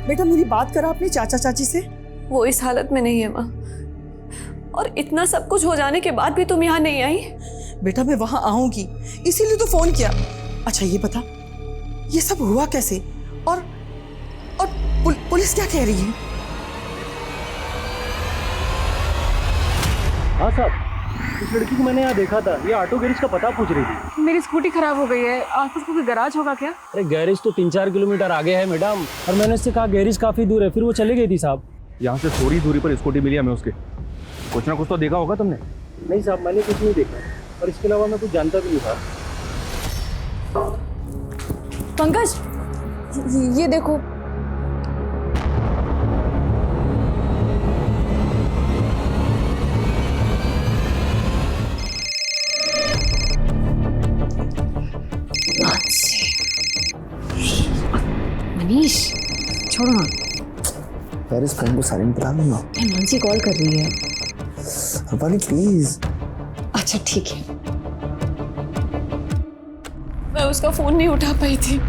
बेटा मेरी बात करा अपने चाचा चाची से। वो इस हालत में नहीं है माँ, और इतना सब कुछ हो जाने के बाद भी तुम यहाँ नहीं आई। बेटा मैं वहां आऊंगी इसीलिए तो फोन किया। अच्छा ये बता, ये सब हुआ कैसे? और पुलिस क्या कह रही है? हाँ साहब, इस लड़की को मैंने यहाँ देखा था, ये ऑटो गैरेज का पता पूछ रही थी। मेरी स्कूटी खराब हो गई है, आसपास कोई गैराज होगा क्या? अरे गैरेज तो 3-4 किलोमीटर आगे है मैडम, और मैंने उससे कहा गैरेज काफी दूर है, फिर वो चली गई थी साहब। यहाँ से थोड़ी दूरी पर स्कूटी मिली हमें उसके। कुछ ना कुछ तो देखा होगा तुमने। नहीं साहब, मैंने कुछ नहीं देखा, और इसके अलावा मैं कुछ जानता भी नहीं था। पंकज, ये देखो। मनीष छोड़ो ना यार, इस फोन को साइलेंट करा दो ना। मानसी कॉल कर रही है। रूपाली प्लीज। अच्छा ठीक है। मैं उसका फोन नहीं उठा पाई थी।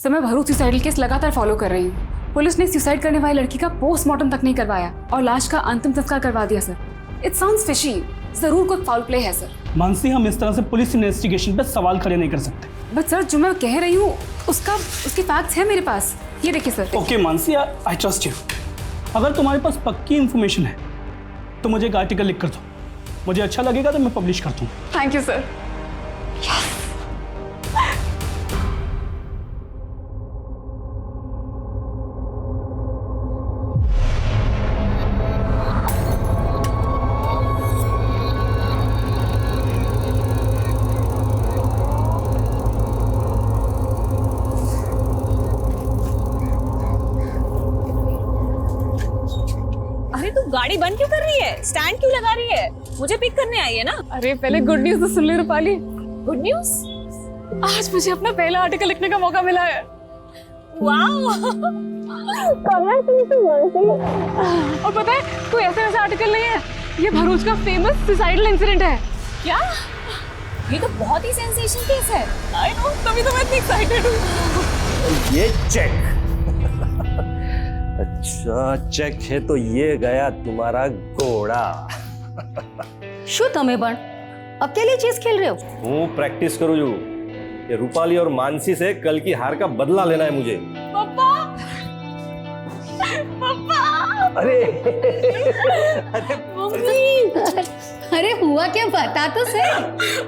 मैं भरूच सुसाइडल केस लगातार फॉलो कर रही हूँ। पुलिस ने सुसाइड करने वाली लड़की का पोस्टमार्टम तक नहीं करवाया और लाश का अंतिम संस्कार करवा दिया सर। It sounds fishy. जरूर कोई फाउल प्ले है सर। मानसी, हम इस तरह से पुलिस इन्वेस्टिगेशन पे सवाल खड़े नहीं कर सकते। बट सर, जो मैं कह रही हूँ उसके फैक्ट्स है मेरे पास। ये देखिए sir. Okay Mansi, I trust you. अगर तुम्हारे पास पक्की इंफॉर्मेशन है तो मुझे एक आर्टिकल लिख कर दो। मुझे अच्छा लगेगा तो मैं पब्लिश करता हूँ। Thank you sir. गाड़ी बंद क्यों कर रही है? स्टैंड क्यों लगा रही है? मुझे पिक करने आई है ना। अरे पहले गुड न्यूज तो सुन ले रूपाली। Good news? आज मुझे अपना पहला आर्टिकल लिखने का मौका मिला है। वाओ! और पता है, कोई ऐसा आर्टिकल नहीं है, ये भरूच का फेमस सुसाइडल इंसिडेंट है। क्या? ये तो बहुत ही सेंसेशन केस है। आई नो, तभी तो मैं इतनी एक्साइटेड हूँ। ये चेक। अच्छा चेक है तो ये गया तुम्हारा घोड़ा। શું તમે પણ अकेले चेस खेल रहे हो? हूँ प्रैक्टिस करूँ जो ये रूपाली और मानसी से कल की हार का बदला लेना है मुझे। पापा! पापा! अरे मम्मी! अरे हुआ क्या, बता तो सही।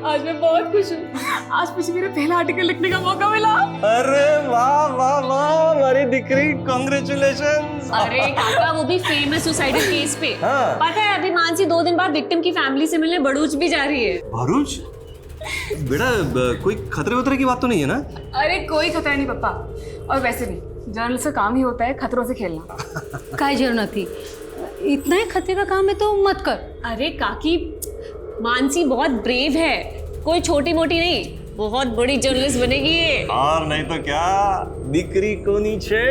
आज मैं बहुत खुश हूँ। आज मुझे मेरा पहला आर्टिकल लिखने का मौका मिला। अरे वाह वाह वाह, हमारी दिकरी, कांग्रेचुलेशंस। अरे काका, वो भी फेमस सुसाइडल केस पे। हाँ। पता है अभी मानसी 2 दिन बाद विक्टिम की फैमिली से मिलने भरूच भी जा रही है। भरूच? बेटा कोई खतरे वतरे की बात तो नहीं है ना? अरे कोई खतरा नहीं पापा। और वैसे भी जर्नलिस्ट का काम ही होता है खतरों से खेलना। काय जरूरत थी, इतना ही खतरे का काम है तो मत कर। अरे काकी, मानसी बहुत ब्रेव है, कोई छोटी मोटी नहीं, बहुत बड़ी जर्नलिस्ट बनेगी ये। और नहीं तो क्या, दिकरी को नीचे।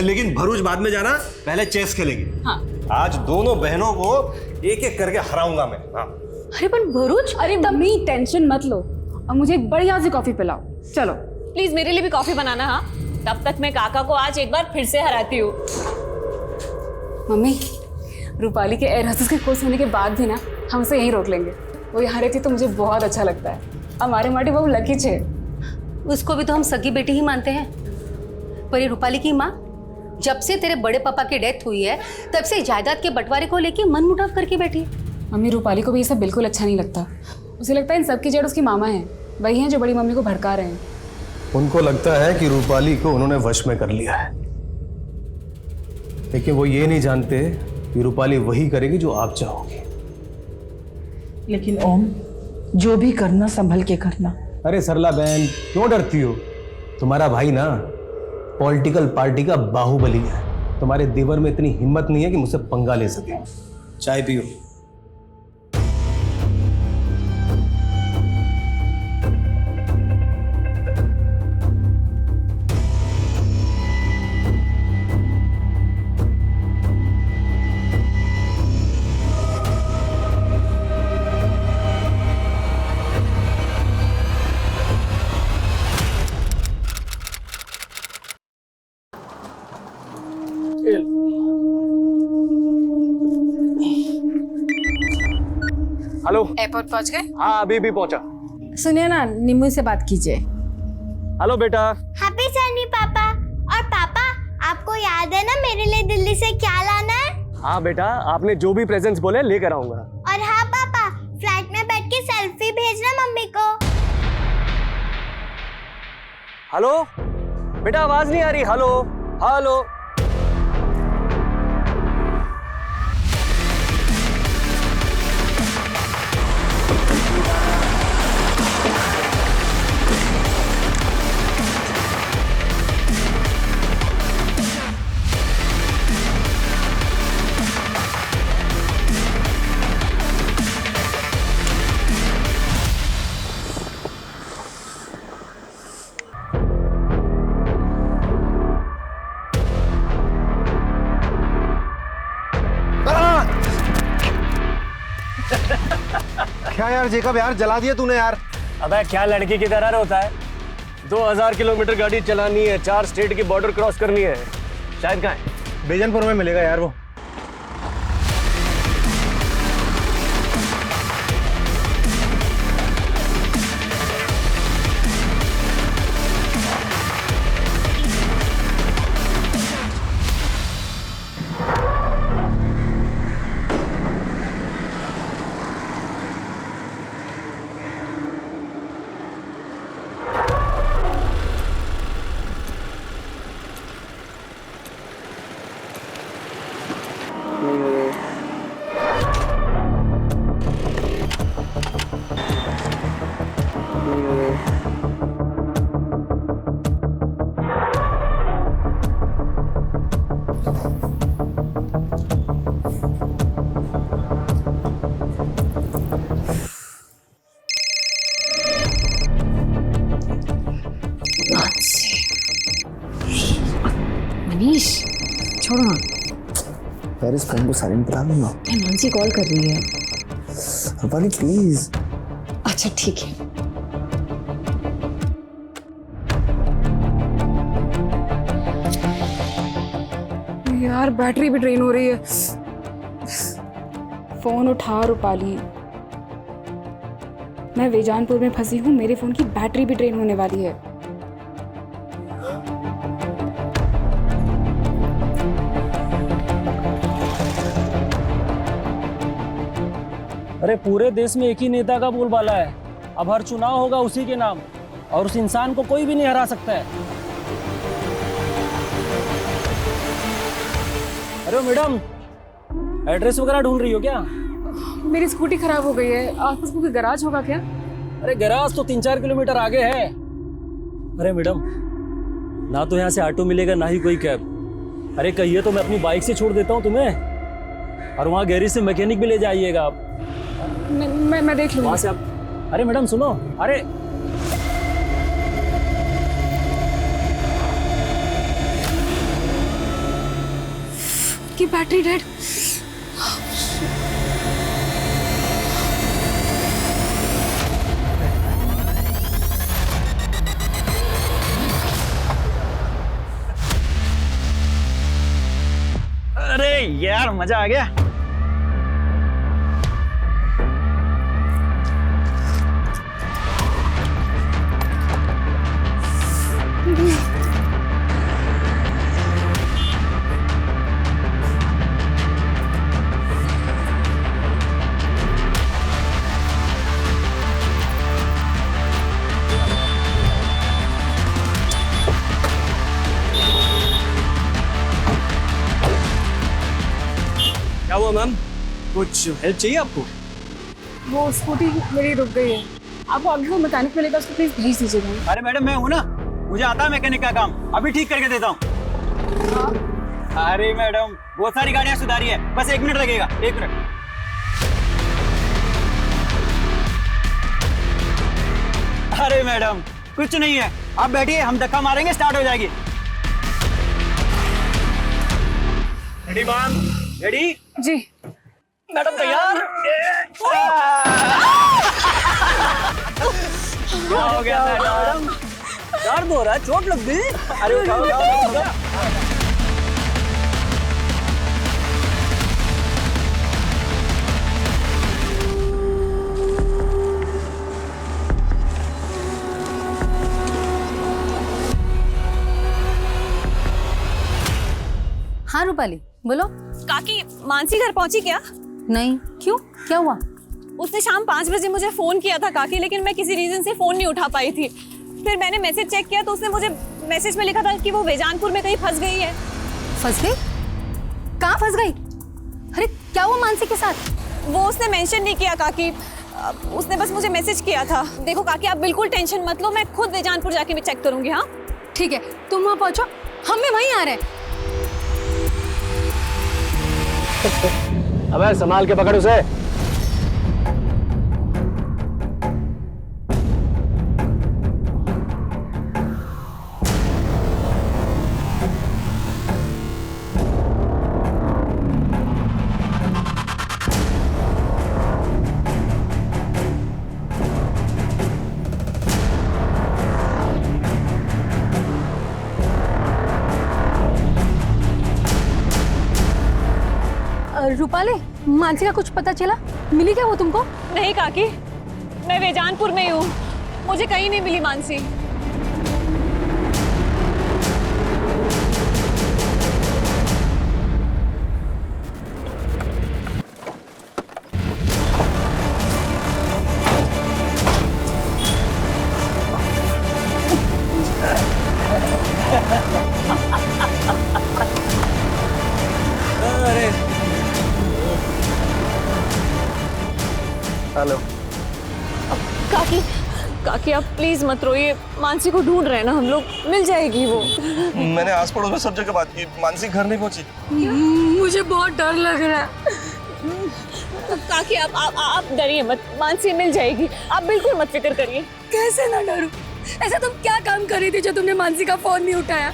लेकिन भरूच बाद में जाना, पहले चेस खेलेंगे। हाँ। आज दोनों बहनों को एक एक करके हराऊंगा मैं। हाँ। अरे पर भरूच, अरे मम्मी टेंशन मत लो, और मुझे एक बढ़िया सी कॉफी पिलाओ। चलो प्लीज मेरे लिए भी कॉफी बनाना। हाँ, तब तक मैं काका को आज एक बार फिर से हराती हूँ। मम्मी, रूपाली के एयर होस्टेस के कोर्स होने के बाद भी ना हम उसे यहीं रोक लेंगे। वो यहाँ रहती तो मुझे बहुत अच्छा लगता है। हमारे माटी बहुत लकी छे। उसको भी तो हम सगी बेटी ही मानते हैं। पर ये रूपाली की माँ जब से तेरे बड़े पापा की डेथ हुई है तब से जायदाद के बंटवारे को लेके मन मुटाव करके बैठी है। मम्मी, रूपाली को भी ये सब बिल्कुल अच्छा नहीं लगता। उसे लगता है इन सबकी जड़ उसकी मामा है, वही हैं जो बड़ी मम्मी को भड़का रहे हैं। उनको लगता है कि रूपाली को उन्होंने वश में कर लिया है, लेकिन वो ये नहीं जानते कि रूपाली वही करेगी जो आप चाहोगे। लेकिन ओम, जो भी करना संभल के करना। अरे सरला बहन, क्यों डरती हो? तुम्हारा भाई ना पॉलिटिकल पार्टी का बाहुबली है। तुम्हारे देवर में इतनी हिम्मत नहीं है कि मुझसे पंगा ले सके। चाय पियो। हेलो। एयरपोर्ट पहुंच गए? हाँ अभी भी पहुंचा। सुनिए ना, निम्मू से बात कीजिए। हेलो बेटा। हैप्पी जर्नी पापा। और पापा, आपको याद है ना मेरे लिए दिल्ली से क्या लाना है? हाँ बेटा, आपने जो भी प्रेजेंट्स बोले लेकर आऊंगा। और हाँ पापा, फ्लाइट में बैठ के सेल्फी भेजना मम्मी को। हेलो बेटा, आवाज नहीं आ रही। Hello hello. क्या यार जेकब, यार जला दिया तूने यार। अबे क्या लड़की की तरह होता है? 2000 किलोमीटर गाड़ी चलानी है, 4 स्टेट की बॉर्डर क्रॉस करनी है। शायद कहाँ है? बेजनपुर में मिलेगा यार वो। मनीष, छोड़ो ना। यार इस फ्रेंड को साइलेंट पे डालो ना। मानसी कॉल कर रही है। रूपाली प्लीज। अच्छा ठीक है। यार बैटरी भी ड्रेन हो रही है। फोन उठा रूपाली। मैं वेजानपुर में फंसी हूँ, मेरे फोन की बैटरी भी ड्रेन होने वाली है। अरे पूरे देश में एक ही नेता का बोलबाला है। अब हर चुनाव होगा उसी के नाम, और उस इंसान को कोई भी नहीं हरा सकता है। अरे मैडम, एड्रेस वगैरह ढूंढ रही हो क्या? मेरी स्कूटी खराब हो गई है, आसपास कोई गैराज होगा क्या? अरे गैराज तो 3-4 किलोमीटर आगे है। अरे मैडम, ना तो यहाँ से ऑटो मिलेगा ना ही कोई कैब। अरे कहिए तो मैं अपनी बाइक से छोड़ देता हूँ तुम्हें, और वहाँ गैरेज से मैकेनिक भी ले जाइएगा आप। मैं देख लूँगा। वहाँ से आप। अरे मैडम सुनो, अरे की बैटरी डेड। अरे यार मजा आ गया। क्या हुआ मैम, कुछ हेल्प चाहिए आपको? वो स्कूटी मेरी रुक गई है, आपको आगे को मैकेनिक मिलेगा, उसको प्लीज भेज दीजिएगा। अरे मैडम मैं हूँ ना, मुझे आता है मैकेनिक का काम, अभी ठीक करके देता हूँ। अरे मैडम बहुत सारी गाड़ियाँ सुधारी है, बस 1 मिनट लगेगा, 1 मिनट। अरे मैडम कुछ नहीं है, आप बैठिए, हम धक्का मारेंगे स्टार्ट हो जाएगी। Ready ma'am? रेडी? जी मैडम तैयार? क्या हो गया मैडम? दर्द हो रहा है, चोट लग गई? अरे उठाओ उठाओ। हाँ रूपाली बोलो। काकी, मानसी घर पहुंची क्या? नहीं, क्यों, क्या हुआ? उसने शाम 5 बजे मुझे फोन किया था काकी, लेकिन मैं किसी रीजन से फोन नहीं उठा पाई थी। फिर मैंने मैसेज चेक किया तो उसने मुझे मैसेज में लिखा था कि वो वेजानपुर में कहीं फंस गई है। फंस गई? कहाँ फंस गई? अरे क्या हुआ मानसी के साथ? वो उसने मेंशन नहीं किया काकी, उसने बस मुझे मैसेज किया था। देखो काकी, आप बिल्कुल टेंशन मत लो, मैं खुद वेजानपुर जाके भी चेक करूंगी। हाँ ठीक है, तुम वहाँ पहुंचो, हम भी वहीं आ रहे हैं। अबे संभाल के पकड़ उसे। रूपाली, मानसी का कुछ पता चला? मिली क्या वो तुमको? नहीं काकी, मैं वेजानपुर में ही हूँ, मुझे कहीं नहीं मिली मानसी। हेलो काकी, काकी आप प्लीज मत रोइए, मानसी को ढूंढ रहे हैं ना हम लोग, मिल जाएगी वो। मैंने आस पड़ोस में सब जगह बात की, मानसी घर नहीं पहुंची। मुझे बहुत डर लग रहा है। काकी आप डरिए मत, मानसी मिल जाएगी, आप बिल्कुल मत फिक्र करिए। कैसे ना डरूं? ऐसा तुम क्या काम कर रही थी जो तुमने मानसी का फोन नहीं उठाया?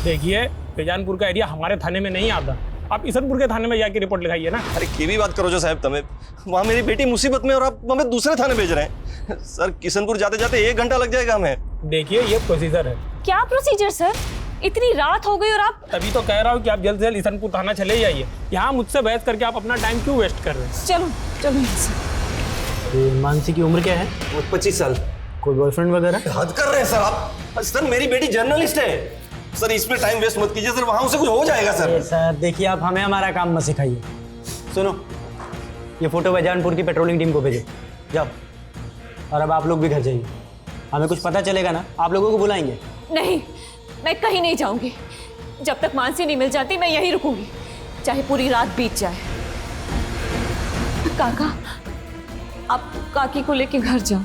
देखिए, वेजानपुर का एरिया हमारे थाने में नहीं आता, आप ईसनपुर के थाने में जाके रिपोर्ट लिखाइए ना। अरे की भी बात करो जो साहब, तुम्हें वहाँ मेरी बेटी मुसीबत में और आप हमें दूसरे थाने भेज रहे हैं। सर किशनपुर जाते जाते 1 घंटा लग जाएगा हमें। देखिए ये प्रोसीजर है। क्या प्रोसीजर सर? इतनी रात हो गई और आप? तभी तो कह रहा हूँ कि आप जल्द से जल्द ईसनपुर थाना चले जाइए। यहाँ मुझसे बहस करके आप अपना टाइम क्यों वेस्ट कर रहे हैं? चलो चलो। मानसी की उम्र क्या है? 25 साल। कोई बॉयफ्रेंड वगैरह? हद कर रहे हैं सर आप। सर मेरी बेटी जर्नलिस्ट है सर, इसमें टाइम वेस्ट मत कीजिए सर, वहाँ उसे कुछ हो जाएगा सर। सर देखिए, आप हमें हमारा काम मत सिखाइए। सुनो, ये फोटो वेजानपुर की पेट्रोलिंग टीम को भेजो, जाओ। और अब आप लोग भी घर जाइए, हमें कुछ पता चलेगा ना आप लोगों को बुलाएंगे। नहीं, मैं कहीं नहीं जाऊंगी, जब तक मानसी नहीं मिल जाती मैं यहीं रुकूंगी, चाहे पूरी रात बीत जाए। काका, आप काकी को लेके घर जाओ,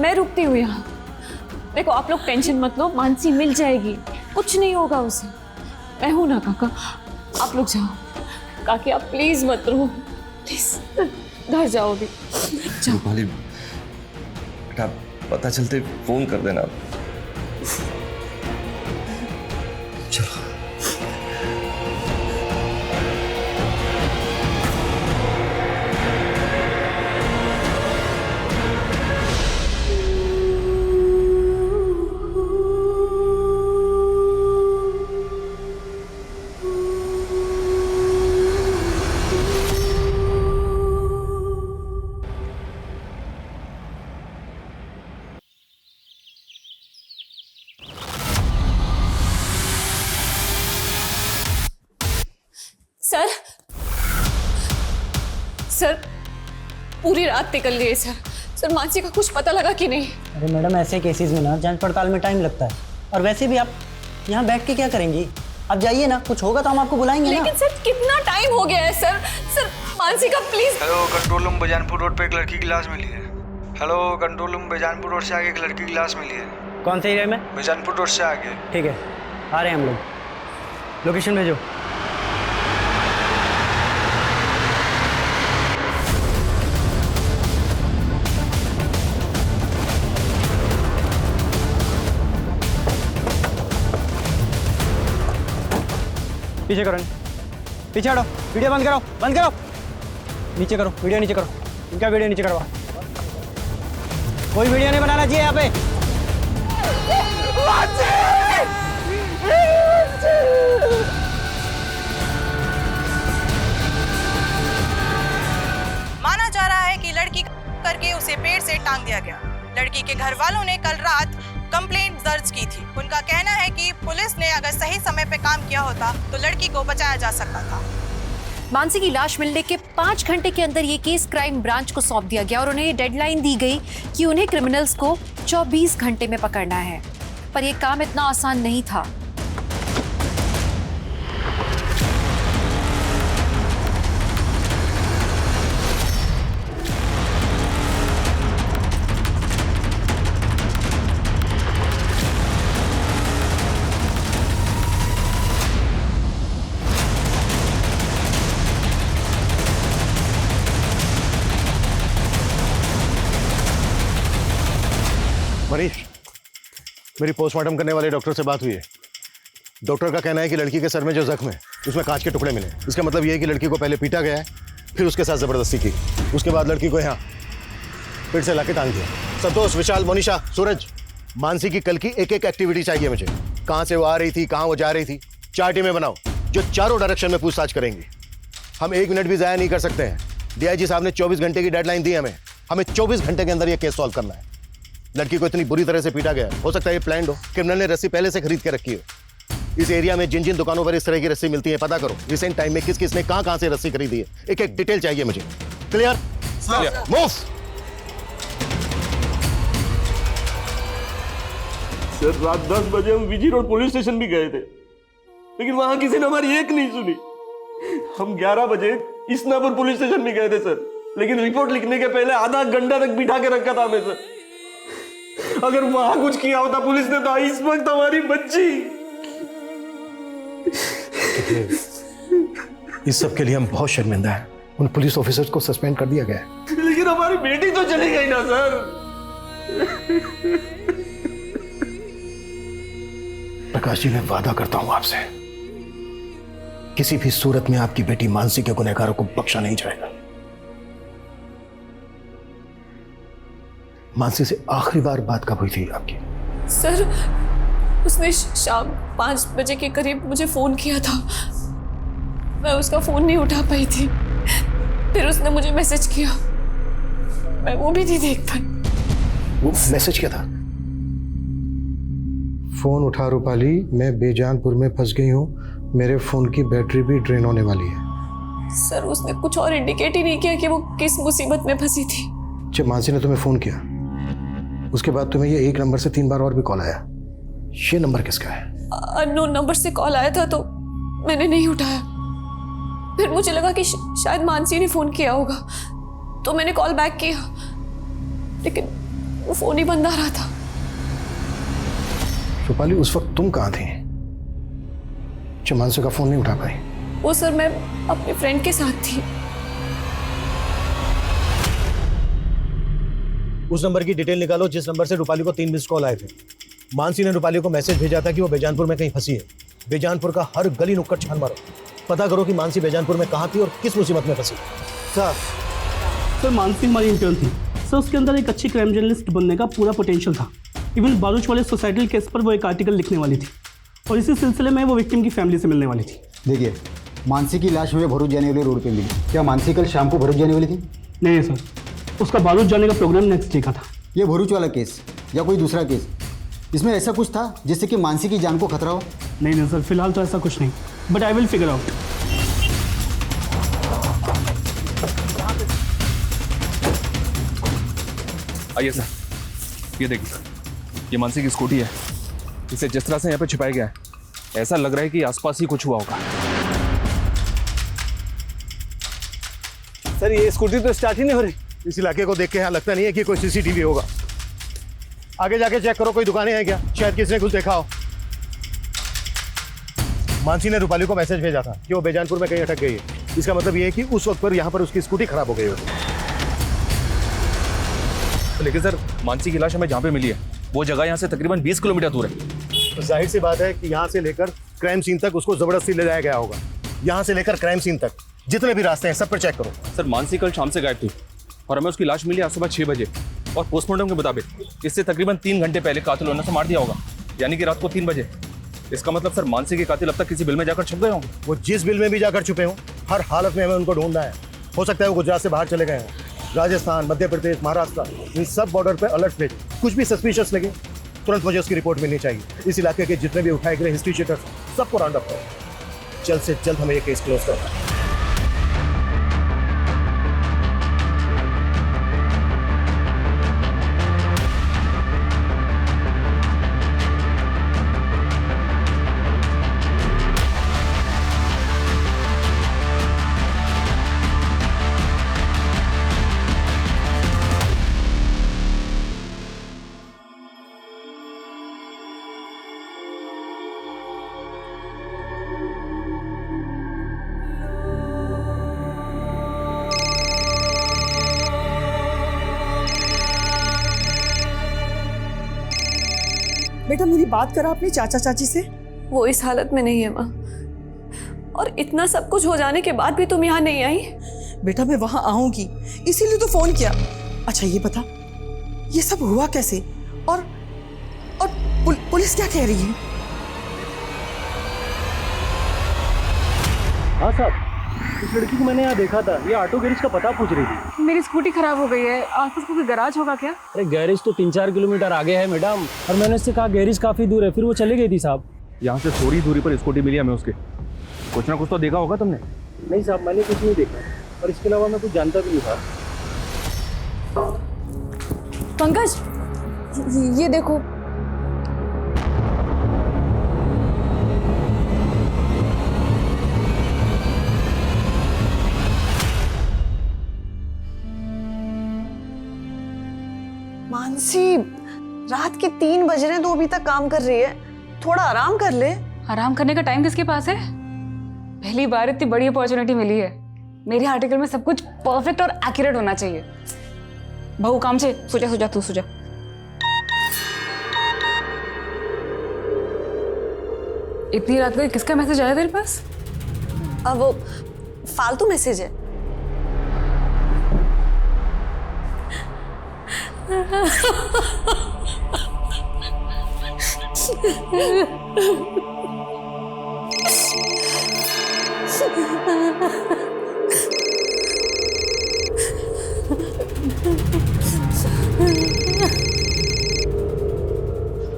मैं रुकती हूँ यहाँ। देखो आप लोग टेंशन मत लो, मानसी मिल जाएगी, कुछ नहीं होगा उसे, मैं हूं ना काका, आप लोग जाओ। काकी आप प्लीज मत रो, प्लीज घर जाओ भी, जाओ। रूपाली बेटा, पता चलते फोन कर देना। चलो। सर, सर पूरी रात निकल गई सर। सर मानसी का कुछ पता लगा कि नहीं? अरे मैडम, ऐसे केसेस में ना जांच पड़ताल में टाइम लगता है, और वैसे भी आप यहाँ बैठ के क्या करेंगी? आप जाइए ना, कुछ होगा तो हम आपको बुलाएंगे ना। लेकिन सर कितना टाइम हो गया है सर। सर मानसी का please. Hello, control room Bejanpur road पे एक लड़की की लाश मिली है। Hello, control room Bejanpur road से आगे एक लड़की की लाश मिली है। कौन से एरिया में? बेजानपुर रोड से आगे। ठीक है, आ रहे हैं हम लोग, लोकेशन भेजो। पीछे करो, पीछे हटो, वीडियो बंद करो, बंद करो, नीचे करो, वीडियो नीचे करो, इनका वीडियो नीचे करवा। कोई वीडियो नहीं बनाना चाहिए यहाँ पे। माना जा रहा है कि लड़की किडनैप करके उसे पेड़ से टांग दिया गया। लड़की के घर वालों ने कल रात कंप्लेंट दर्ज की थी। उनका कहना है कि पुलिस ने अगर सही समय पे काम किया होता तो लड़की को बचाया जा सकता था। मानसी की लाश मिलने के 5 घंटे के अंदर ये केस क्राइम ब्रांच को सौंप दिया गया और उन्हें ये डेडलाइन दी गई कि उन्हें क्रिमिनल्स को 24 घंटे में पकड़ना है। पर यह काम इतना आसान नहीं था। मनीष, मेरी पोस्टमार्टम करने वाले डॉक्टर से बात हुई है। डॉक्टर का कहना है कि लड़की के सर में जो जख्म है उसमें कांच के टुकड़े मिले। इसका मतलब ये है कि लड़की को पहले पीटा गया है, फिर उसके साथ जबरदस्ती की, उसके बाद लड़की को यहाँ फिर से लाके टांग दिया। संतोष, विशाल, मोनिशा, सूरज, मानसी की कल की एक एक एक्टिविटी चाहिए मुझे। कहाँ से वो आ रही थी, कहाँ वो जा रही थी। 4 टीमें बनाओ जो चारों डायरेक्शन में पूछताछ करेंगी। हम 1 मिनट भी ज़ाया नहीं कर सकते हैं। डीआईजी साहब ने 24 घंटे की डेडलाइन दी हमें 24 घंटे के अंदर ये केस सॉल्व करना है। लड़की को इतनी बुरी तरह से पीटा गया है, हो सकता है ये प्लान्ड हो। क्रिमिनल ने रस्सी पहले से खरीद के रखी हो। इस एरिया में जिन जिन दुकानों पर इस तरह की रस्सी मिलती है पता करो। रिसेंट टाइम में किस किस ने कहां से रस्सी खरीदी है, एक एक डिटेल चाहिए मुझे। क्लियर? मूव। सर, रात 10 बजे हम विजी रोड पुलिस स्टेशन भी गए थे, लेकिन वहां किसी ने हमारी एक नहीं सुनी। हम 11 बजे इस्नापुर पुलिस स्टेशन भी गए थे सर, लेकिन रिपोर्ट लिखने के पहले आधा घंटा तक बिठा के रखा था हमें सर। अगर वहां कुछ किया होता पुलिस ने तो इस वक्त हमारी बच्ची। इस सब के लिए हम बहुत शर्मिंदा हैं। उन पुलिस ऑफिसर्स को सस्पेंड कर दिया गया है। लेकिन हमारी बेटी तो चली गई ना सर। प्रकाश जी, मैं वादा करता हूं आपसे, किसी भी सूरत में आपकी बेटी मानसी के गुनहगारों को बख्शा नहीं जाएगा। मानसी से आखिरी बार बात कब हुई थी आपकी? सर, उसने शाम 5 बजे के करीब मुझे फोन किया था। मैं उसका फोन नहीं उठा पाई थी। फिर उसने मुझे मैसेज किया, मैं वो भी नहीं देख पाई। वो मैसेज क्या था? फोन उठा रूपाली, मैं बेजानपुर में फंस गई हूँ, मेरे फोन की बैटरी भी ड्रेन होने वाली है। सर, उसने कुछ और इंडिकेट ही नहीं किया कि वो किस मुसीबत में फंसी थी। जब मानसी ने तुम्हें फोन किया उसके बाद तुम्हें ये 1 नंबर से 3 बार और भी कॉल आया, ये नंबर किसका है? अननोन नंबर से कॉल आया था तो मैंने नहीं उठाया। फिर मुझे लगा कि शायद मानसी ने फोन किया होगा, तो मैंने कॉल बैक किया, लेकिन वो फोन ही बंद आ रहा था। रूपाली, उस वक्त तुम कहाँ थी जब मानसी का फोन नहीं उठा पाई? वो सर, मैं अपने फ्रेंड के साथ थी। उस नंबर की डिटेल निकालो जिस नंबर से रूपाली को 3 मिस्ड कॉल आए थे। मानसी ने रूपाली को मैसेज भेजा था कि वो बेजानपुर में कहीं फंसी है। बेजानपुर का हर गली नुक्कड़ छान मारो, पता करो कि मानसी बेजानपुर में कहाँ थी और किस मुसीबत में फंसी। सर, मानसी हमारी इंटर्न थी सर। उसके अंदर एक अच्छी क्राइम जर्नलिस्ट बनने का पूरा पोटेंशियल था। इवन बारूच वाले सोसाइटल केस पर वो एक आर्टिकल लिखने वाली थी और इसी सिलसिले में वो विक्टिम की फैमिली से मिलने वाली थी। देखिए, मानसी की लाश मुझे भरूच जाने वाली रोड पे मिली। क्या मानसी कल शाम को भरूच जाने वाली थी? नहीं सर, उसका बारूच जाने का प्रोग्राम नेक्स्ट डे का था। ये भरूच वाला केस या कोई दूसरा केस, इसमें ऐसा कुछ था जिससे कि मानसी की जान को खतरा हो? नहीं सर, फिलहाल तो ऐसा कुछ नहीं, but I will figure out. आइए सर, ये देखिए, ये मानसी की स्कूटी है। इसे जिस तरह से यहाँ पे छिपाया गया है, ऐसा लग रहा है कि आसपास ही कुछ हुआ होगा। सर, ये स्कूटी तो स्टार्ट ही नहीं हो रही। इस इलाके को देख के यहाँ लगता नहीं है कि कोई सीसीटीवी होगा। आगे जाके चेक करो, कोई दुकानें हैं क्या, शायद किसी ने कुछ देखा हो। मानसी ने रूपाली को मैसेज भेजा था कि वो बेजानपुर में कहीं अटक गई है। इसका मतलब ये है कि उस वक्त पर यहाँ पर उसकी स्कूटी खराब हो गई होगी। लेकिन सर, मानसी की लाश हमें जहाँ पे मिली है वो जगह यहाँ से तकरीबन 20 किलोमीटर दूर है। तो जाहिर सी बात है कि यहाँ से लेकर क्राइम सीन तक उसको जबरदस्ती ले जाया गया होगा। यहाँ से लेकर क्राइम सीन तक जितने भी रास्ते हैं सब पर चेक करो। सर, मानसी कल शाम से गायब थी और हमें उसकी लाश मिली आज सुबह 6 बजे और पोस्टमार्टम के मुताबिक इससे तकरीबन 3 घंटे पहले कातिल ने उसे मार दिया होगा, यानी कि रात को 3 बजे। इसका मतलब सर, मानसी के कातिल अब तक किसी बिल में जाकर छुप गए होंगे। वो जिस बिल में भी जाकर छुपे हों, हर हालत में हमें उनको ढूंढना है। हो सकता है वो गुजरात से बाहर चले गए हों। राजस्थान, मध्य प्रदेश, महाराष्ट्र, इन सब बॉर्डर पे अलर्ट भेज। कुछ भी सस्पिशियस लगे तुरंत मुझे उसकी रिपोर्ट मिलनी चाहिए। इस इलाके के जितने भी उठाए गए हिस्ट्री शीटर्स सबको राउंड अप करो। जल्द से जल्द हमें ये केस क्लोज करना है। बेटा मेरी बात करा अपने चाचा चाची से। वो इस हालत में नहीं है माँ, और इतना सब कुछ हो जाने के बाद भी तुम यहाँ नहीं आई। बेटा मैं वहां आऊंगी इसीलिए तो फोन किया। अच्छा ये बता ये सब हुआ कैसे, और पुलिस क्या कह रही है? हाँ साहब, इस लड़की को मैंने यहाँ देखा था, ये ऑटो गैरेज का पता पूछ रही थी। मेरी स्कूटी खराब हो गई है, आसपास कोई गैराज होगा क्या? अरे गैरेज तो 3-4 किलोमीटर आगे है मैडम, और मैंने उससे कहा गैरेज काफी दूर है, फिर वो चली गई थी साहब। यहाँ से थोड़ी दूरी पर स्कूटी मिली हमें उसके। कुछ ना कुछ तो देखा होगा तुमने। नहीं साहब, मैंने कुछ नहीं देखा, और इसके अलावा मैं कुछ जानता भी नहीं था। पंकज ये देखो, मानसी रात के 3 बज रहे हैं तो अभी तक काम कर रही है, थोड़ा आराम कर ले। आराम करने का टाइम किसके पास है? पहली बार इतनी बड़ी अपॉर्चुनिटी मिली है। मेरे आर्टिकल में सब कुछ परफेक्ट और एक्यूरेट होना चाहिए। बहू काम से सुजा तू सुजा। इतनी रात को किसका मैसेज आया तेरे पास? अब वो फालतू मैसेज है।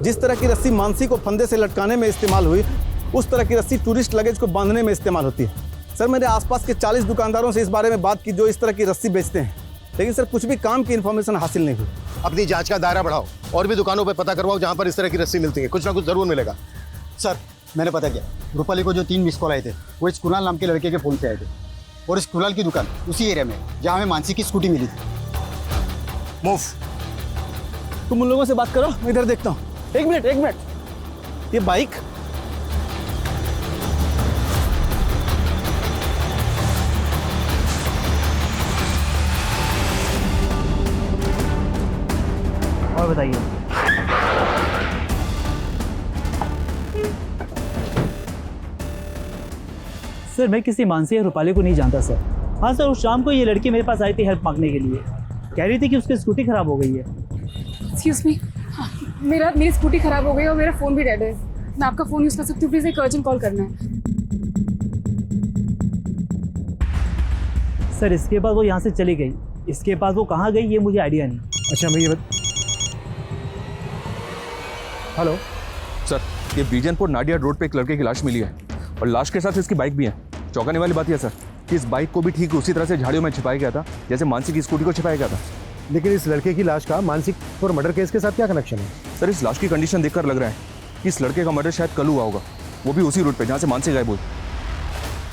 जिस तरह की रस्सी मानसी को फंदे से लटकाने में इस्तेमाल हुई, उस तरह की रस्सी टूरिस्ट लगेज को बांधने में इस्तेमाल होती है। सर मैंने आसपास के 40 दुकानदारों से इस बारे में बात की जो इस तरह की रस्सी बेचते हैं, लेकिन सर कुछ भी काम की इन्फॉर्मेशन हासिल नहीं हुई। अपनी जांच का दायरा बढ़ाओ और भी दुकानों पे पता करवाओ जहां पर इस तरह की रस्सी मिलती है, कुछ ना कुछ जरूर मिलेगा। सर मैंने पता किया, रूपाली को जो 3 मिस कॉल आए थे वो इस कुणाल नाम के लड़के के फ़ोन से आए थे, और इस कुणाल की दुकान उसी एरिया में जहाँ हमें मानसी की स्कूटी मिली थी। मूव। तुम उन लोगों से बात करो, मैं इधर देखता हूँ। एक मिनट, ये बाइक और बताइए। सर मैं किसी मानसी या रूपाली को नहीं जानता सर। हाँ सर, उस शाम को ये लड़की मेरे पास आई थी हेल्प मांगने के लिए, कह रही थी कि उसकी स्कूटी खराब हो गई है। एक्सक्यूज मी, मेरी स्कूटी खराब हो गई और मेरा फ़ोन भी डेड है। मैं आपका फ़ोन यूज़ कर सकती हूँ? प्लीज़ एक अर्जेंट कॉल करना है। सर इसके बाद वो यहाँ से चली गई, इसके बाद वो कहाँ गई ये मुझे आइडिया नहीं। अच्छा मैं ये हेलो सर, ये बीजनपुर नाडिया रोड पे एक लड़के की लाश मिली है, और लाश के साथ इसकी बाइक भी है। चौंकाने वाली बात यह सर कि इस बाइक को भी ठीक उसी तरह से झाड़ियों में छिपाया गया था जैसे मानसी की स्कूटी को छिपाया गया था। लेकिन इस लड़के की लाश का मानसिक और मर्डर केस के साथ क्या कनेक्शन है? सर इस लाश की कंडीशन देखकर लग रहा है कि इस लड़के का मर्डर शायद कल हुआ होगा, वो भी उसी रूट पे जहाँ से मानसी गायब हुई।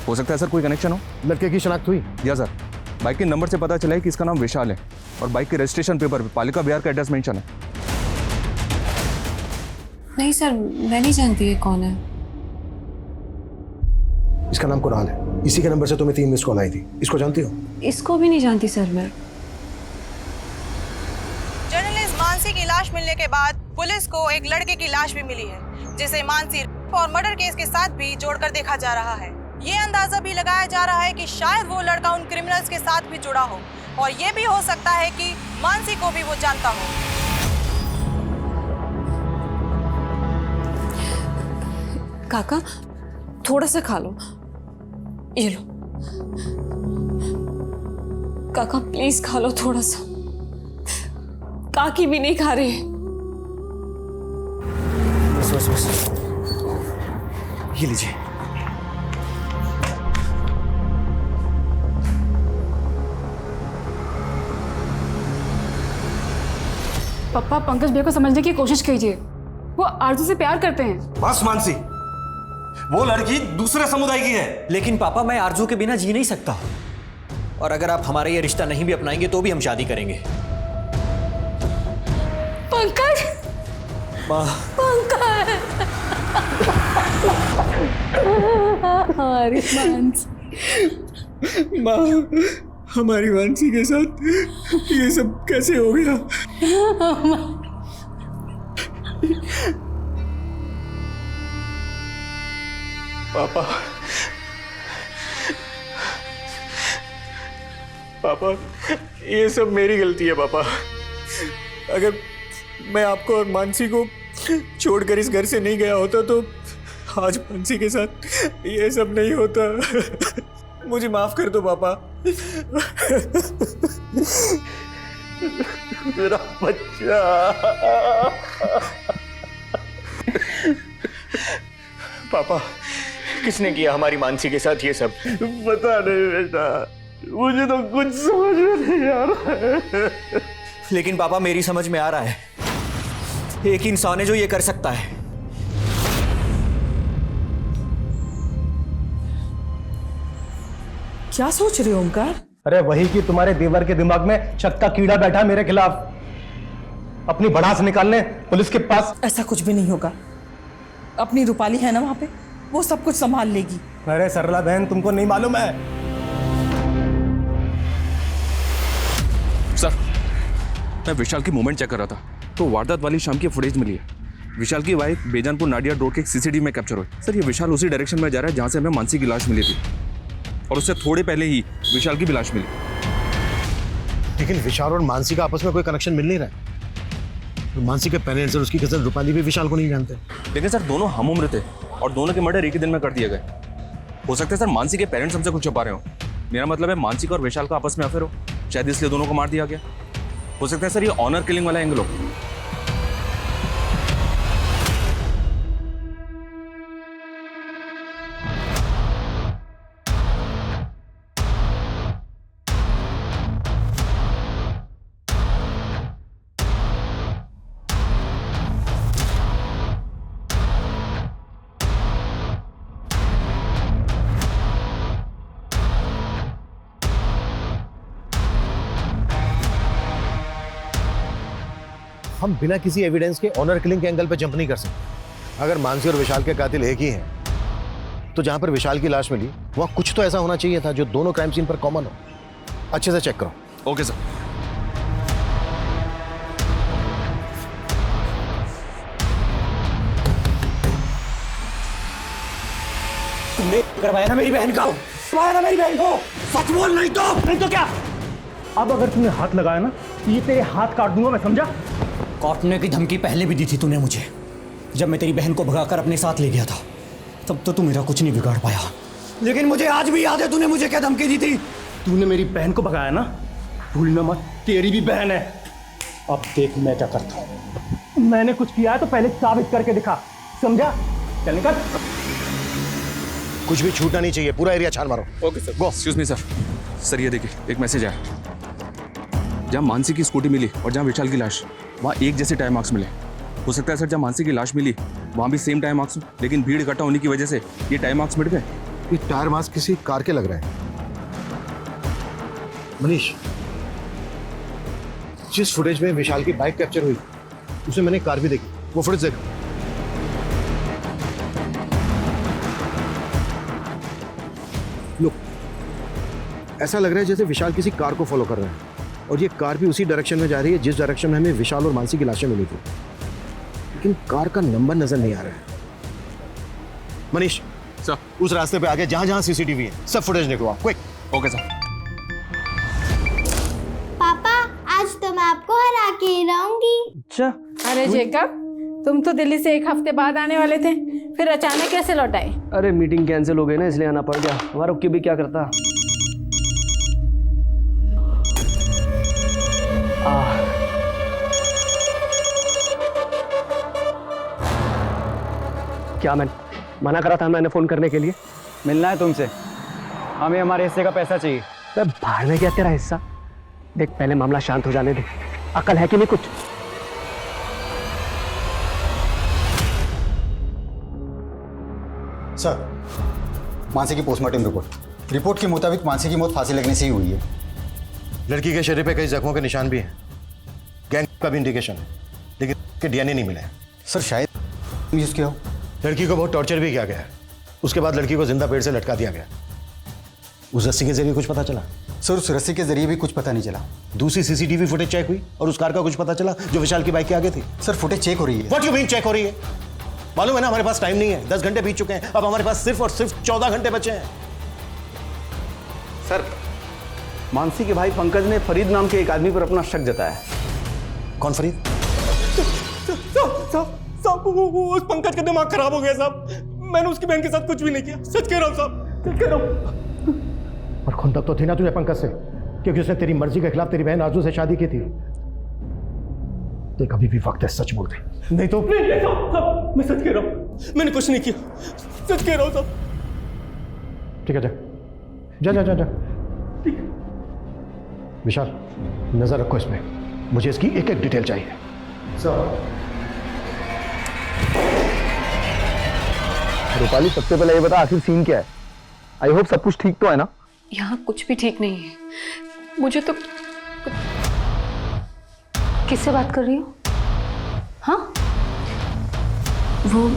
हो सकता है सर कोई कनेक्शन हो। लड़के की शनाख्त हुई? या सर, बाइक के नंबर से पता चला है कि इसका नाम विशाल है, और बाइक के रजिस्ट्रेशन पेपर पे पालिका बिहार का एड्रेस मेंशन है। नहीं सर, मैं नहीं जानती ये कौन है। इसका नाम कुणाल है, इसी के नंबर से तुम्हें 3 मिस कॉल आई थी। इसको जानती हो? इसको भी नहीं जानती सर मैं। जर्नलिस्ट मानसी की लाश मिलने के बाद पुलिस को एक लड़के की लाश भी मिली है, जिसे मानसी और मर्डर केस के साथ भी जोड़कर देखा जा रहा है। ये अंदाजा भी लगाया जा रहा है कि शायद वो लड़का उन क्रिमिनल्स के साथ भी जुड़ा हो, और ये भी हो सकता है कि मानसी को भी वो जानता हो। काका थोड़ा सा खा लो, ये लो। काका प्लीज खा लो थोड़ा सा। काकी भी नहीं खा रहे। बस बस बस, ये लीजिए। पापा पंकज भैया को समझने की कोशिश कीजिए, वो आरजू से प्यार करते हैं। बस मानसी, वो लड़की दूसरे समुदाय की है। लेकिन पापा मैं आरजू के बिना जी नहीं सकता, और अगर आप हमारा ये रिश्ता नहीं भी अपनाएंगे तो भी हम शादी करेंगे। पंकज, पंकज, हमारी मानसी, माँ, हमारी मानसी के साथ ये सब कैसे हो गया? पापा, पापा, ये सब मेरी गलती है पापा। अगर मैं आपको और मानसी को छोड़कर इस घर से नहीं गया होता तो आज मानसी के साथ ये सब नहीं होता। मुझे माफ कर दो पापा। मेरा बच्चा। पापा, किसने किया हमारी मानसी के साथ ये सब? पता नहीं बेटा, मुझे तो कुछ समझ में नहीं आ रहा है। लेकिन पापा मेरी समझ में आ रहा है, एक इंसान है जो ये कर सकता है। क्या सोच रहे हो ओमकार? अरे वही कि तुम्हारे देवर के दिमाग में शक का कीड़ा बैठा मेरे खिलाफ, अपनी भड़ास निकालने पुलिस के पास। ऐसा कुछ भी नहीं होगा, अपनी रूपाली है ना वहां पे, वो सब कुछ संभाल लेगी। अरे सरला बहन, तुमको नहीं मालूम है? सर, मैं विशाल की मूवमेंट चेक कर रहा था तो वारदात वाली शाम की फुटेज मिली है। विशाल की वाइफ बेजानपुर नाडिया रोड के सीसीटीवी में कैप्चर हुई। सर, ये विशाल उसी डायरेक्शन में जा रहा है जहां से हमें मानसी की लाश मिली थी, और उससे थोड़े पहले ही विशाल की भी लाश मिली। लेकिन विशाल और मानसी का आपस में कोई कनेक्शन मिल नहीं रहा है। तो मानसी के पेरेंट्स और उसकी कजन रूपाली भी विशाल को नहीं जानते। लेकिन सर, दोनों हम उम्र थे और दोनों के मर्डर एक ही दिन में कर दिए गए। हो सकता है सर मानसी के पेरेंट्स हमसे कुछ छुपा रहे हो। मेरा मतलब है मानसी का और विशाल का आपस में अफेयर हो, शायद इसलिए दोनों को मार दिया गया। हो सकता है सर ये ऑनर किलिंग वाला एंगल हो। हम बिना किसी एविडेंस के ऑनर किलिंग के एंगल पे जंप नहीं कर सकते। अगर मानसी और विशाल के कातिल एक ही हैं, तो जहां पर विशाल की लाश मिली वहां कुछ तो ऐसा होना चाहिए था जो दोनों क्राइम सीन पर कॉमन हो। अच्छे से चेक करो। Okay sir. तुमने करवाया ना मेरी बहन का, करवाया ना मेरी बहन को, सच बोल, नहीं तो क्या? अब अगर तुमने हाथ लगाया ना तो ये तेरे हाथ काट दूंगा मैं, समझा? काटने की धमकी पहले भी दी थी तूने मुझे, जब मैं तेरी बहन को भगाकर अपने साथ ले गया था। तब तो तू मेरा कुछ नहीं बिगाड़ पाया, लेकिन मुझे आज भी याद है तूने मुझे क्या धमकी दी थी। तूने मेरी बहन को भगाया ना, भूलना मत, तेरी भी बहन है। अब देख मैं क्या करता हूँ। मैंने कुछ किया है तो पहले साबित करके दिखा, समझा? चल निकल। कुछ भी छूटना नहीं चाहिए, पूरा एरिया छान मारो। Okay sir. Excuse me sir. Sir ये देखिए, एक मैसेज आया। जहाँ मानसी की स्कूटी मिली और जहाँ विशाल की लाश, वहाँ एक जैसे टाइम मार्क्स मिले। हो सकता है सर जहाँ मानसी की लाश मिली वहाँ भी सेम टाइम मार्क्स हो, लेकिन भीड़ इकट्ठा होने की वजह से ये टाइम मार्क्स मिट गए। ये टायर मार्क्स किसी कार के लग रहे हैं। मनीष, जिस फुटेज में विशाल की बाइक कैप्चर हुई उसमें मैंने कार भी देखी, वो फुटेज देखो। लुक, ऐसा लग रहा है जैसे विशाल किसी कार को फॉलो कर रहा है, और ये कार भी उसी डायरेक्शन में जा रही है जिस डायरेक्शन में हमें विशाल और मानसी की लाशें मिली थी, लेकिन कार का नंबर नजर नहीं आ रहा है। मनीष सर, उस रास्ते पे आगे जहां जहां सीसीटीवी है सब फुटेज निकलवाओ, क्विक। Okay sir. पापा, आज तो मैं आपको हरा के ही रहूंगी। अच्छा। अरे जेकब, तुम तो दिल्ली से एक हफ्ते बाद आने वाले थे, फिर अचानक कैसे लौट आए? अरे मीटिंग कैंसिल हो गई ना, इसलिए आना पड़ गया। हमारा रुक के भी क्या करता। क्या मैं मना करा था मैंने फ़ोन करने के लिए? मिलना है तुमसे, हमें हमारे हिस्से का पैसा चाहिए। मैं बाहर में क्या तेरा हिस्सा? देख पहले मामला शांत हो जाने दे, अकल है कि नहीं कुछ? सर, मानसी की पोस्टमार्टम रिपोर्ट के मुताबिक मानसी की मौत फांसी लगने से ही हुई है। लड़की के शरीर पे कई जख्मों के निशान भी हैं, गैंग का भी इंडिकेशन है, लेकिन के डीएनए नहीं मिला है। सर शायद यूज किया हो। लड़की को बहुत टॉर्चर भी किया गया है, उसके बाद लड़की को जिंदा पेड़ से लटका दिया गया। उस रस्सी के जरिए कुछ पता चला? सर उस रस्सी के जरिए भी कुछ पता नहीं चला। दूसरी सीसीटीवी फुटेज चेक हुई और उस कार का कुछ पता चला जो विशाल की बाइक के आगे थी? सर फुटेज चेक हो रही है। व्हाट यू मीन चेक हो रही है? मालूम है ना हमारे पास टाइम नहीं है, 10 घंटे बीत चुके हैं, अब हमारे पास सिर्फ और सिर्फ 14 घंटे बचे हैं। सर मानसी के भाई पंकज ने फरीद नाम के एक आदमी पर अपना शक जताया। कौन फरीद? साहब उस पंकज का दिमाग खराब हो गया साहब। मैंने उसकी बहन के साथ कुछ भी नहीं किया, सच कह रहा हूँ साहब, सच कह रहा हूँ। और खुंदक तो थी ना तुझे पंकज से, क्योंकि उसने तेरी मर्जी के खिलाफ तेरी बहन आरजू से शादी की थी। तो कभी भी वक्त है सच बोल दे, नहीं तो नहीं साहब, मैं सच कह रहा हूँ, मैंने कुछ नहीं किया, सच कह रहा हूँ साहब। ठीक है, जा जा जा जा। विशाल नजर रखो इसमें, मुझे इसकी एक एक डिटेल चाहिए। रूपाली सबसे पहले ये बता आखिर सीन क्या है? आई होप सब कुछ ठीक तो है ना? यहाँ कुछ भी ठीक नहीं है। मुझे तो किससे बात कर रही हो? हाँ वो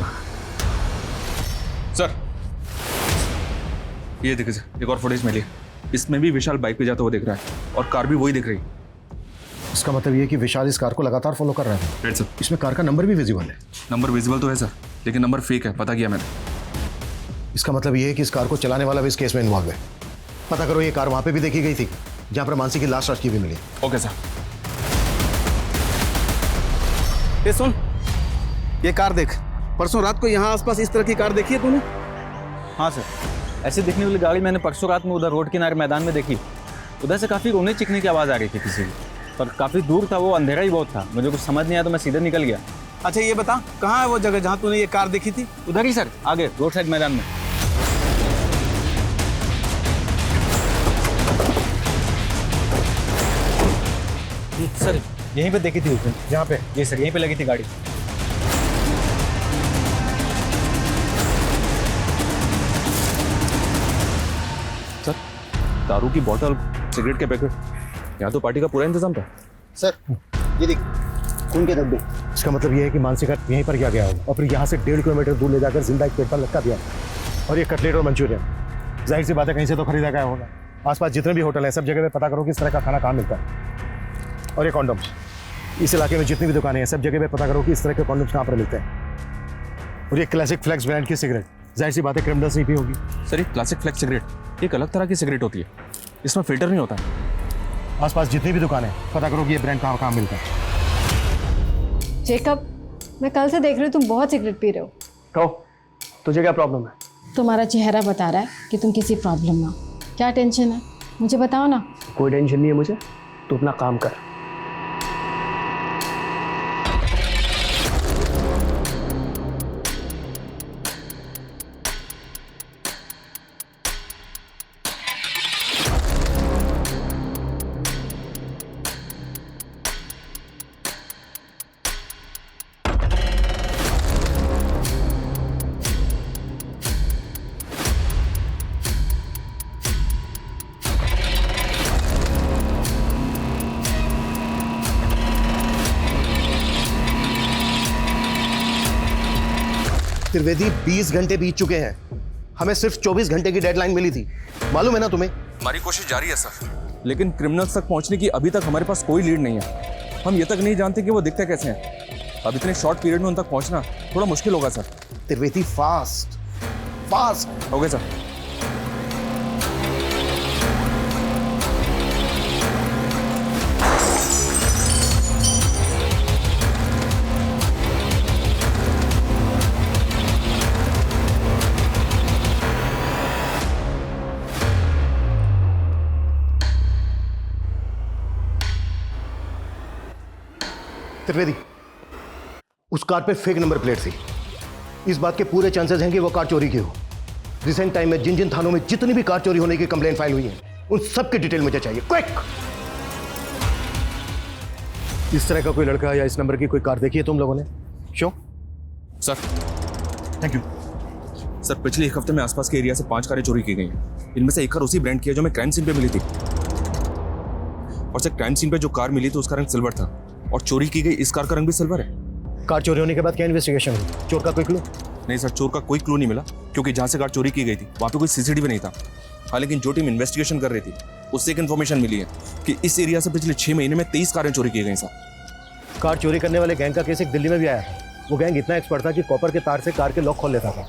सर ये देखिए सर, एक और फुटेज मिली, इसमें भी विशाल बाइक पे जाता हुआ दिख रहा है और कार भी वही दिख रही है। इसका मतलब ये कि विशाल इस कार को लगातार फॉलो कर रहा है। Right sir. इसमें कार का नंबर भी विजिबल है। नंबर विजिबल तो है सर, लेकिन नंबर फेक है, पता किया मैंने। इसका मतलब ये है कि इस कार को चलाने वाला भी इस केस में इन्वॉल्व है। पता करो ये कार वहां पे भी देखी गई थी जहां पर मानसी की लाश रखी भी मिली। Okay sir. ये सुन, ये कार देख, परसों रात को यहाँ आसपास इस तरह की कार देखी है तूने? हाँ सर, ऐसे दिखने वाली गाड़ी मैंने परसों रात में उधर रोड किनारे मैदान में देखी। उधर से काफ़ी रोने चिकने की आवाज़ आ रही थी किसी की, पर काफ़ी दूर था वो, अंधेरा ही बहुत था, मुझे कुछ समझ नहीं आया तो मैं सीधे निकल गया। अच्छा ये बता, कहाँ है वो जगह जहाँ तूने ये कार देखी थी? उधर ही सर, आगे रोड साइड मैदान में। सर यहीं पे देखी थी उसने। यहाँ पे? जी सर, यहीं पे लगी थी गाड़ी। सर दारू की बोतल, सिगरेट के पैकेट, यहाँ तो पार्टी का पूरा इंतजाम था। सर ये देख, खून के धब्बे। इसका मतलब ये है कि मानसी का यहीं पर गया होगा और फिर यहाँ से 1.5 किलोमीटर दूर ले जाकर जिंदा एक पेट पर लटका दिया। और ये कटलेट और मंचूरियन, जाहिर सी बात है कहीं से तो खरीदा गया होगा। आसपास जितने भी होटल हैं सब जगह पे पता करो कि इस तरह का खाना कहाँ मिलता है। और ये कॉन्डम्स, इस इलाके में जितनी भी दुकानें हैं सब जगह पे पता करो कि इस तरह के कॉन्डम्स कहाँ पर मिलते हैं। और ये क्लासिक फ्लेक्स ब्रांड की सिगरेट, जाहिर सी बात है क्रिमिनल्स नहीं पी होगी। सर ये क्लासिक फ्लेक्स सिगरेट एक अलग तरह की सिगरेट होती है, इसमें फिल्टर नहीं होता। आसपास जितनी भी दुकानें हैं पता करो कि ये ब्रांड कहाँ मिलता है। जेकब, मैं कल से देख रही हूँ तुम बहुत सिगरेट पी रहे हो। कहो, तुझे क्या प्रॉब्लम है? तुम्हारा चेहरा बता रहा है कि तुम किसी प्रॉब्लम में हो। क्या टेंशन है, मुझे बताओ ना। कोई टेंशन नहीं है मुझे, तू अपना काम कर। त्रिवेदी 20 घंटे बीत चुके हैं, हमें सिर्फ 24 घंटे की डेडलाइन मिली थी, मालूम है ना तुम्हें? हमारी कोशिश जारी है सर, लेकिन क्रिमिनल्स तक पहुंचने की अभी तक हमारे पास कोई लीड नहीं है। हम ये तक नहीं जानते कि वो दिखते कैसे हैं। अब इतने शॉर्ट पीरियड में उन तक पहुंचना थोड़ा मुश्किल होगा sir. Trivedi fast fast. Okay sir. Trivedi, उस कार पे फेक नंबर प्लेट थी, इस बात के पूरे चांसेस हैं कि वो कार चोरी की हो। रिसेंट टाइम में जिन जिन थानों में जितनी भी कार चोरी होने की कंप्लेंट फाइल हुई है, उन सब की डिटेल मुझे चाहिए, क्विक। इस तरह का कोई लड़का या इस नंबर की कोई कार देखी है तुम लोगों ने? Show sir. Thank you sir, पिछले एक हफ्ते में आसपास के एरिया से 5 कारें चोरी की गई हैं। इनमें से एक कार उसी ब्रांड की है जो मैं क्राइम सीन पे मिली थी। और सर, क्राइम सीन पे जो कार मिली थी उसका रंग सिल्वर था, और चोरी की गई इस कार का रंग भी सिल्वर है। कार चोरी होने के बाद क्या इन्वेस्टिगेशन हुई? चोर का कोई क्लू? नहीं सर, चोर का कोई क्लू नहीं मिला, क्योंकि जहां से कार चोरी की गई थी वहां पे कोई सीसीटीवी नहीं था। हाँ, लेकिन जो टीम इन्वेस्टिगेशन कर रही थी उससे एक इन्फॉर्मेशन मिली है कि इस एरिया से पिछले 6 महीने में 23 कारें चोरी की गई सर। कार चोरी करने वाले गैंग का केस एक दिल्ली में भी आया था। वो गैंग इतना एक्सपर्ट था कि कॉपर के तार से कार के लॉक खोल लेता था,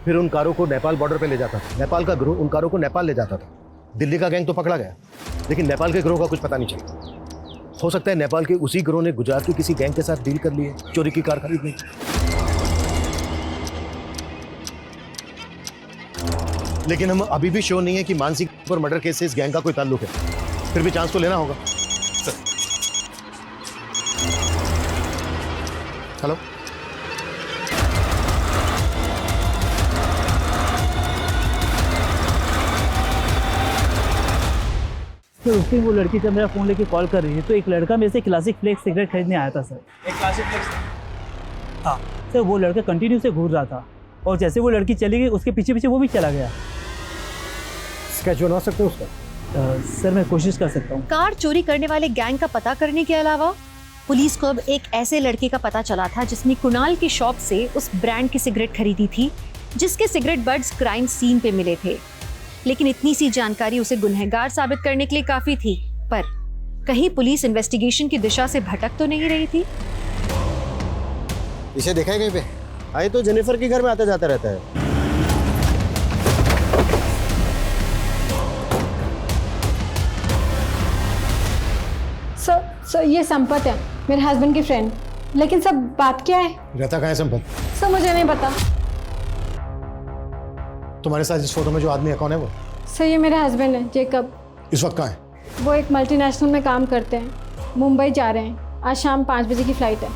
फिर उन कारों को नेपाल बॉर्डर पे ले जाता था। नेपाल का ग्रोह उन कारों को नेपाल ले जाता था। दिल्ली का गैंग तो पकड़ा गया, लेकिन नेपाल के ग्रोह का कुछ पता नहीं चला। हो सकता है नेपाल के उसी ग्रोह ने गुजरात की किसी गैंग के साथ डील कर ली है चोरी की कार खरीदने की। लेकिन हम अभी भी श्योर नहीं है कि मानसी पर मर्डर केस से इस गैंग का कोई ताल्लुक है। फिर भी चांस तो लेना होगा। हेलो, तो उस दिन वो लड़की जब मेरा फ़ोन लेके कॉल कर रही थी तो एक लड़का मेरे से क्लासिक फ्लेक्स सिगरेट खरीदने आया था सर। एक क्लासिक फ्लेक्स? हाँ सर, वो लड़का कंटिन्यू से घूर रहा था, और जैसे वो लड़की चली गई उसके पीछे पीछे वो भी चला गया। स्केच बना सकते हो उसका? सर मैं कोशिश कर सकता हूँ। कार चोरी करने वाले गैंग का पता करने के अलावा पुलिस को अब एक ऐसे लड़के का पता चला था जिसने कुणाल की शॉप से उस ब्रांड की सिगरेट खरीदी थी जिसके सिगरेट बड्स क्राइम सीन पे मिले थे। लेकिन इतनी सी जानकारी उसे गुनहगार साबित करने के लिए काफी थी, पर कहीं पुलिस इन्वेस्टिगेशन की दिशा से भटक तो नहीं रही थी? इसे देखा है कहीं पे? आई तो जेनिफर के घर में आता जाता रहता है। सर ये संपत है, मेरे हस्बैंड की फ्रेंड। लेकिन सब बात क्या है? रहता कहाँ है संपत? सर मुझे नहीं पता। तुम्हारे साथ इस फोटो में जो आदमी है कौन है वो? सर ये मेरे हस्बैंड है, जेकब। इस वक्त कहाँ है? वो एक मल्टीनेशनल में काम करते हैं, मुंबई जा रहे हैं। आज शाम 5 बजे की फ्लाइट है।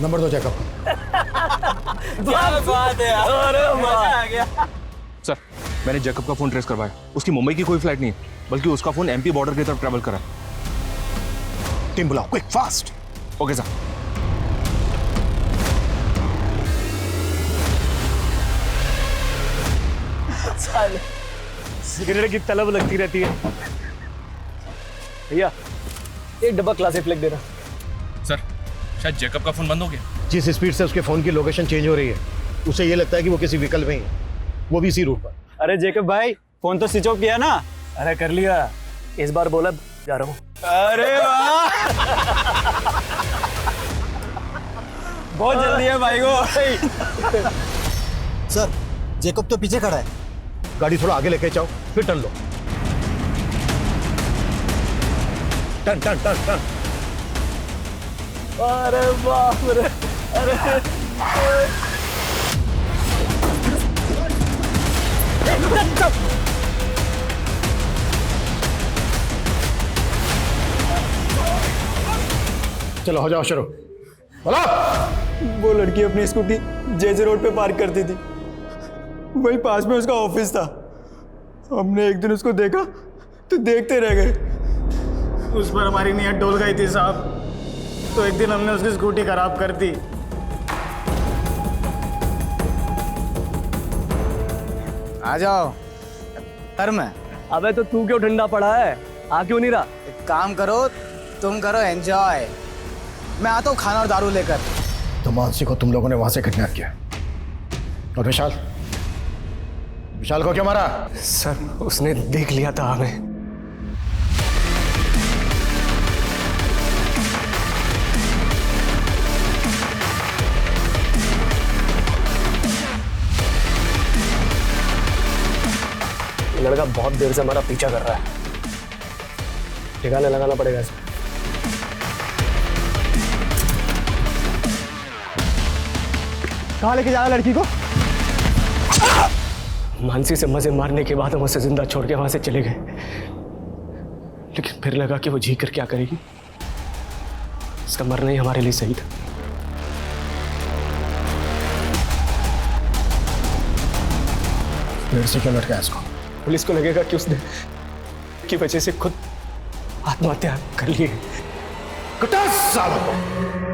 नंबर दो जैकब। क्या बात है यार, अरे मजा आ गया। सर, मैंने जैकब का फोन ट्रेस करवाया। उसकी मुंबई की कोई फ्लाइट नहीं है, बल्कि उसका फोन एमपी बॉर्डर की तरफ ट्रैवल कर रहा है। टीम बुलाओ, quick fast. Okay sir. Cigarette की तलब लगती रहती है। भैया एक डब्बा क्लासिक फ्लेक्स देना। सर, शायद जैकब का फोन बंद हो गया। जिस स्पीड से उसके फोन की लोकेशन चेंज हो रही है, उसे ये लगता है कि वो किसी व्हीकल में ही है, वो भी इसी रूट पर। अरे जेकब भाई, फोन तो स्विच ऑफ किया ना? अरे कर लिया, इस बार बोला जा रहा हूँ। अरे वाह बहुत जल्दी है भाई को। सर जेकब तो पीछे खड़ा है। गाड़ी थोड़ा आगे लेके जाओ, फिर टर्न लो। Turn turn turn turn. अरे बाप रे, अरे चलो हो जाओ शुरू। बोलो। वो लड़की अपनी स्कूटी जेजे रोड पे पार्क करती थी, वही पास में उसका ऑफिस था। हमने एक दिन उसको देखा तो देखते रह गए। उस पर हमारी नीयत डोल गई थी साहब, तो एक दिन हमने उसकी स्कूटी खराब कर दी। आ जाओ घर में। अबे तो तू क्यों ठंडा पड़ा है, आ क्यों नहीं रहा? एक काम करो, तुम करो एंजॉय, मैं आता हूँ खाना और दारू लेकर। तो मानसी को तुम लोगों ने वहां से किडनैप किया, और विशाल को क्यों मारा? सर उसने देख लिया था हमें। लड़का बहुत देर से हमारा पीछा कर रहा है, ठिकाने लगाना पड़ेगा इसे। कहाँ लेके जा रहा लड़की को? मानसी से मजे मारने के बाद हम उसे जिंदा छोड़ के वहां से चले गए, लेकिन फिर लगा कि वो जी कर क्या करेगी, इसका मरना ही हमारे लिए सही था। मेरे से क्यों लटकाया इसको? पुलिस को लगेगा कि उसने की वजह से खुद आत्महत्या कर ली है। कटा सालों को।